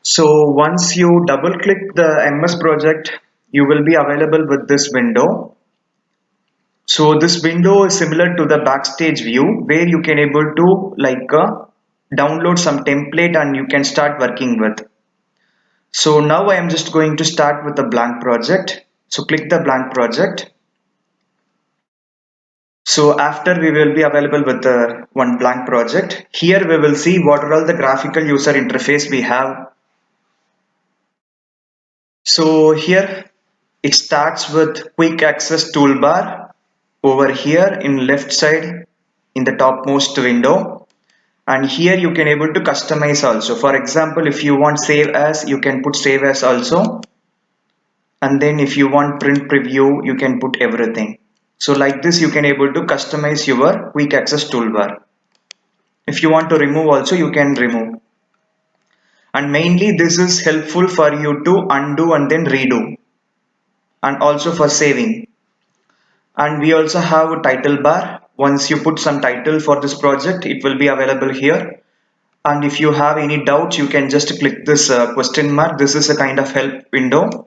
So once you double click the MS project, you will be available with this window. So this window is similar to the backstage view where you can able to download some template and you can start working with. So now I am just going to start with a blank project. So click the blank project. So after we will be available with the one blank project. Here we will see what are all the graphical user interface we have. So here it starts with quick access toolbar over here in left side in the topmost window, and here you can able to customize also. For example, if you want save as, you can put save as also, and then if you want print preview, you can put everything. So like this you can able to customize your quick access toolbar. If you want to remove also, you can remove. And mainly this is helpful for you to undo and then redo, and also for saving. And we also have a title bar. Once you put some title for this project, it will be available here. And if you have any doubts, you can just click this question mark. This is a kind of help window.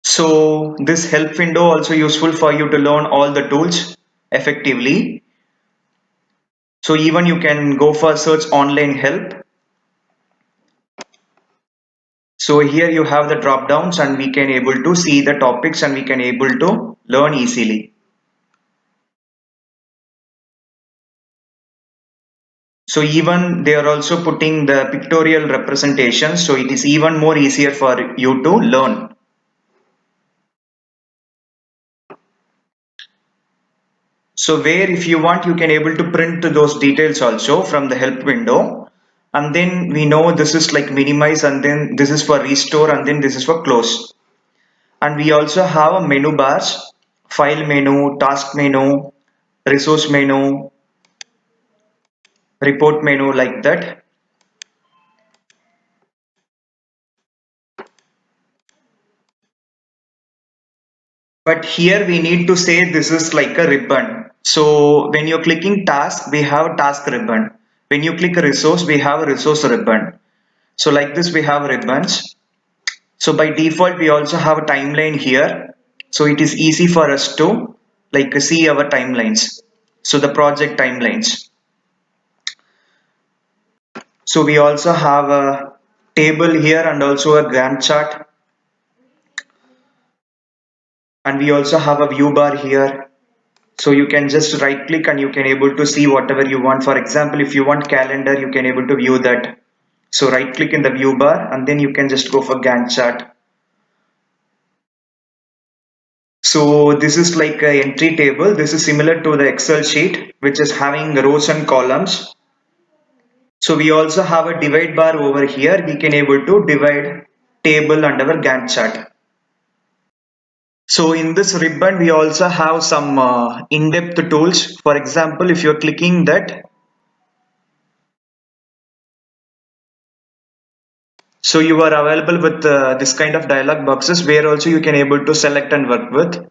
So this help window also useful for you to learn all the tools effectively. So even you can go for search online help. So here you have the drop downs and we can able to see the topics and we can able to learn easily. So even they are also putting the pictorial representation, so it is even more easier for you to learn. So where if you want, you can able to print those details also from the help window, and then we know this is like minimize, and then this is for restore, and then this is for close. And we also have a menu bars, file menu, task menu, resource menu, report menu, like that. But here we need to say this is like a ribbon. So when you're clicking task, we have task ribbon. When you click resource, we have a resource ribbon. So like this, we have ribbons. So by default, we also have a timeline here. So it is easy for us to like see our timelines. So the project timelines. So we also have a table here and also a Gantt chart. And we also have a view bar here. So you can just right click and you can able to see whatever you want. For example, if you want calendar, you can able to view that. So right click in the view bar and then you can just go for Gantt chart. So this is like a entry table. This is similar to the Excel sheet, which is having rows and columns. So we also have a divide bar over here. We can able to divide table under our Gantt chart. So in this ribbon, we also have some in-depth tools. For example, if you're clicking that, so you are available with this kind of dialog boxes where also you can able to select and work with.